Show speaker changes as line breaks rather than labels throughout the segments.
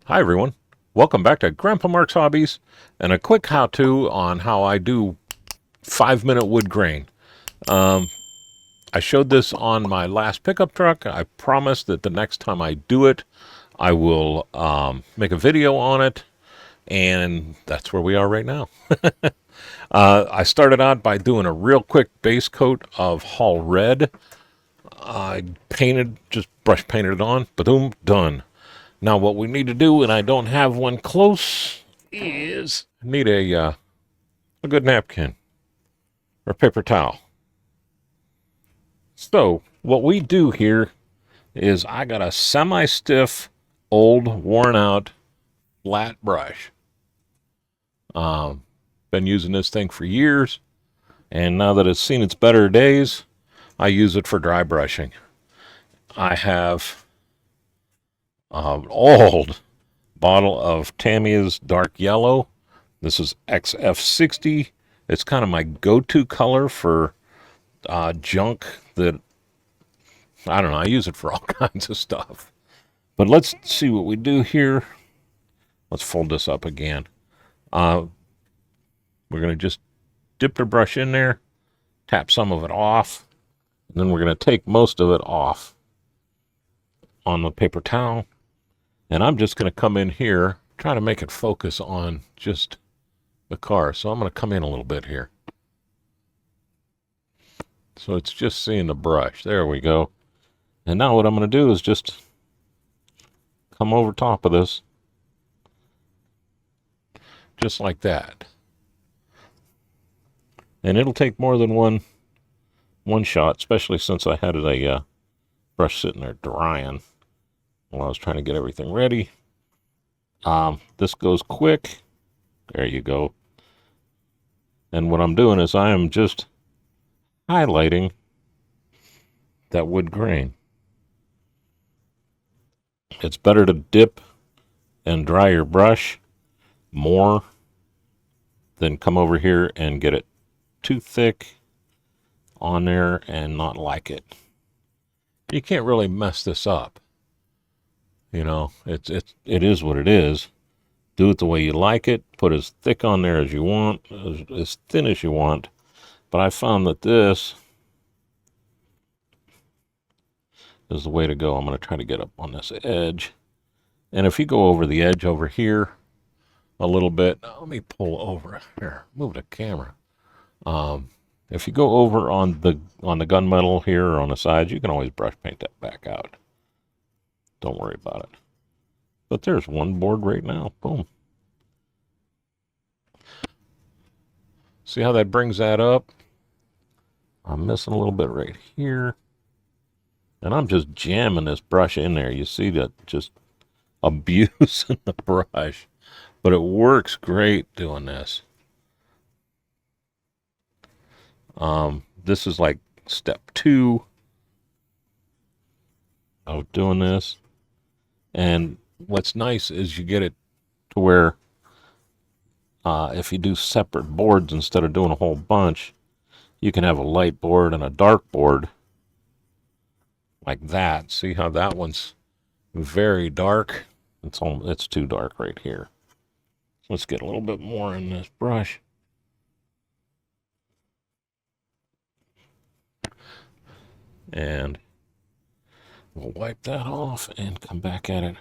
Hi everyone, welcome back to Grandpa Mark's Hobbies and a quick how-to on how I do 5-minute wood grain. I showed this on my last pickup truck. I promised that the next time I do it, I will make a video on it, and that's where we are right now. I started out by doing a real quick base coat of Hull Red. I just brush painted it on, boom, done. Now what we need to do, and I don't have one close, is I need a good napkin or paper towel. So what we do here is I got a semi-stiff, old, worn-out, flat brush. Been using this thing for years, and now that it's seen its better days, I use it for dry brushing. I have an old bottle of Tamiya's dark yellow. This is XF60. It's kind of my go-to color for junk that, I don't know, I use it for all kinds of stuff. But let's see what we do here. Let's fold this up again. We're going to just dip the brush in there, tap some of it off, and then we're going to take most of it off on the paper towel. And I'm just going to come in here, try to make it focus on just the car. So I'm going to come in a little bit here. So it's just seeing the brush. There we go. And now what I'm going to do is just come over top of this. Just like that. And it'll take more than one shot, especially since I had a brush sitting there drying while I was trying to get everything ready. This goes quick. There you go. And what I'm doing is I am just highlighting that wood grain. It's better to dip and dry your brush more than come over here and get it too thick on there and not like it. You can't really mess this up. You know, it is what it is. Do it the way you like it. Put as thick on there as you want, as thin as you want. But I found that this is the way to go. I'm going to try to get up on this edge. And if you go over the edge over here a little bit, let me pull over here, move the camera. If you go over on the gunmetal here or on the sides, you can always brush paint that back out. Don't worry about it. But there's one board right now. Boom. See how that brings that up? I'm missing a little bit right here. And I'm just jamming this brush in there. You see that just abuse in the brush. But it works great doing this. This is like step 2 of doing this. And what's nice is you get it to where if you do separate boards instead of doing a whole bunch, you can have a light board and a dark board like that. See how that one's very dark? It's too dark right here. Let's get a little bit more in this brush. And we'll wipe that off and come back at it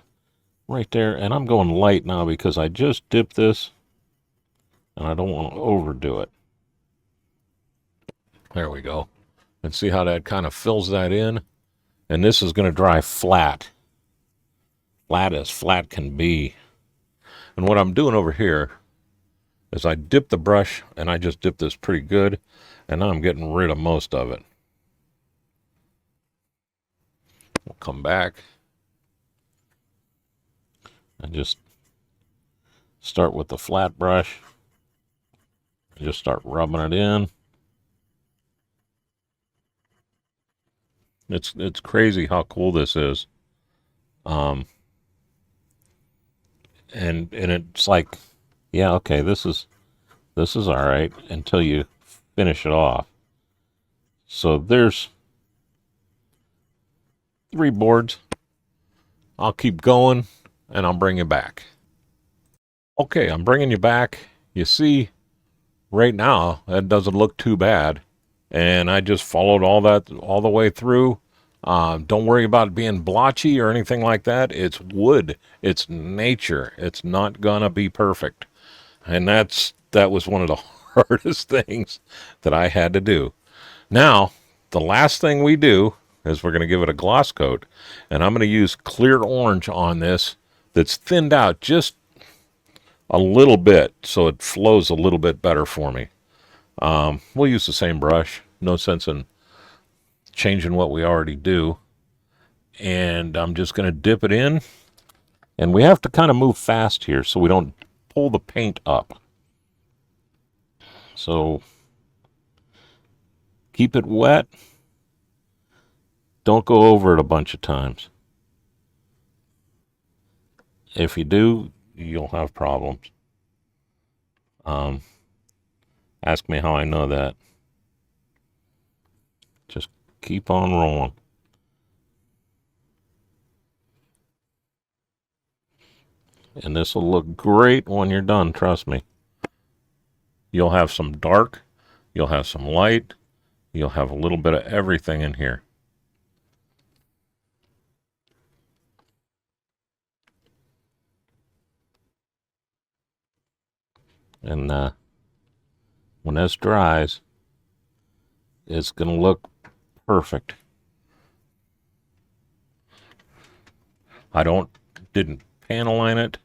right there. And I'm going light now because I just dipped this and I don't want to overdo it. There we go. And see how that kind of fills that in? And this is going to dry flat. Flat as flat can be. And what I'm doing over here is I dip the brush, and I just dip this pretty good, and now I'm getting rid of most of it. We'll come back and just start with the flat brush. Just start rubbing it in. It's crazy how cool this is. And it's like, yeah, okay, this is all right until you finish it off. So there's 3 boards. I'll keep going and I'll bring you back. Okay, I'm bringing you back. You see, right now, that doesn't look too bad. And I just followed all that all the way through. Don't worry about it being blotchy or anything like that. It's wood. It's nature. It's not gonna be perfect. And that was one of the hardest things that I had to do. Now, the last thing we do is we're going to give it a gloss coat, and I'm going to use clear orange on this that's thinned out just a little bit so it flows a little bit better for me. We'll use the same brush. No sense in changing what we already do. And I'm just going to dip it in. And we have to kind of move fast here so we don't pull the paint up. So keep it wet. Don't go over it a bunch of times. If you do, you'll have problems. Ask me how I know that. Just keep on rolling. And this will look great when you're done, trust me. You'll have some dark, you'll have some light, you'll have a little bit of everything in here. And when this dries, it's going to look perfect. I didn't panel line it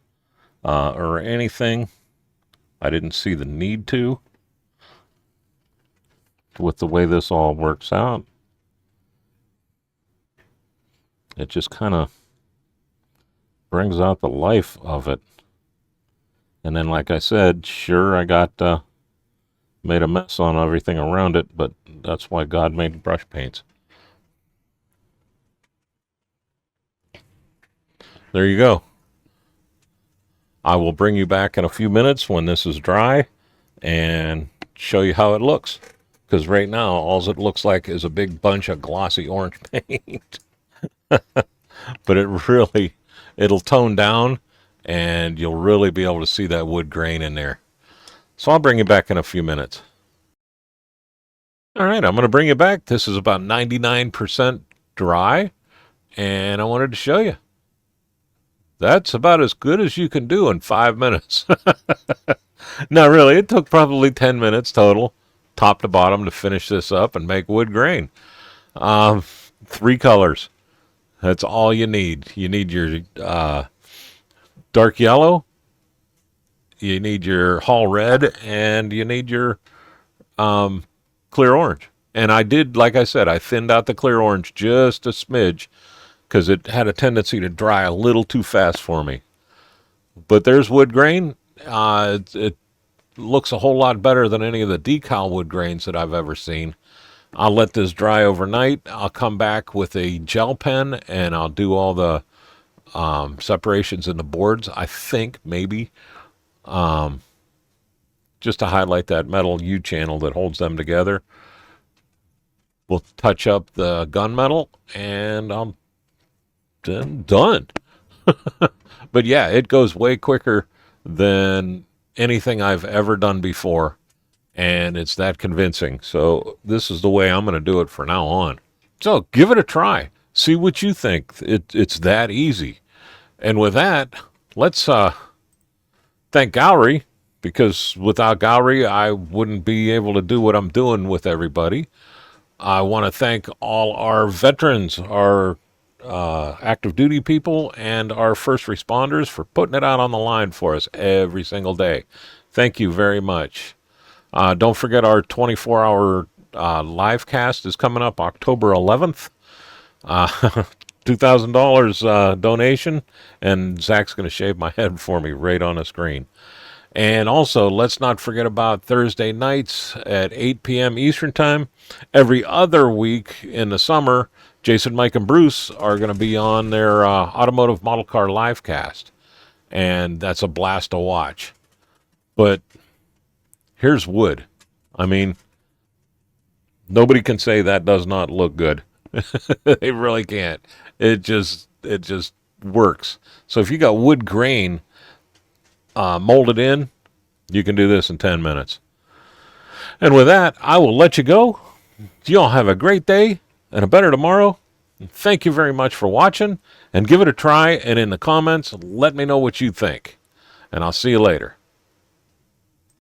or anything. I didn't see the need to with the way this all works out. It just kind of brings out the life of it. And then, like I said, sure, I got made a mess on everything around it, but that's why God made brush paints. There you go. I will bring you back in a few minutes when this is dry and show you how it looks. Because right now, all it looks like is a big bunch of glossy orange paint. But it'll tone down, and you'll really be able to see that wood grain in there. So I'll bring you back in a few minutes. All right, I'm going to bring you back. This is about 99% dry, and I wanted to show you. That's about as good as you can do in 5 minutes. No, really, it took probably 10 minutes total, top to bottom, to finish this up and make wood grain. 3 colors. That's all you need. You need your dark yellow, you need your hall red, and you need your clear orange. And I did, like I said, I thinned out the clear orange just a smidge because it had a tendency to dry a little too fast for me. But there's wood grain. It looks a whole lot better than any of the decal wood grains that I've ever seen. I'll let this dry overnight. I'll come back with a gel pen and I'll do all the separations in the boards, I think, maybe. Just to highlight that metal U channel that holds them together. We'll touch up the gunmetal and I'm done. But yeah, it goes way quicker than anything I've ever done before, and it's that convincing. So this is the way I'm going to do it from now on. So give it a try. See what you think. It's that easy. And with that, let's thank Gallery, because without Gallery, I wouldn't be able to do what I'm doing with everybody. I want to thank all our veterans, our active duty people, and our first responders for putting it out on the line for us every single day. Thank you very much. Don't forget our 24-hour live cast is coming up October 11th. $2,000 donation, and Zach's going to shave my head for me right on the screen. And also, let's not forget about Thursday nights at 8 p.m. Eastern Time. Every other week in the summer, Jason, Mike, and Bruce are going to be on their automotive model car live cast. And that's a blast to watch. But here's wood. I mean, nobody can say that does not look good. They really can't. It just works. So if you got wood grain molded in, you can do this in 10 minutes. And with that, I will let you go. You all have a great day and a better tomorrow. Thank you very much for watching, and give it a try, and in the comments, let me know what you think. And I'll see you later.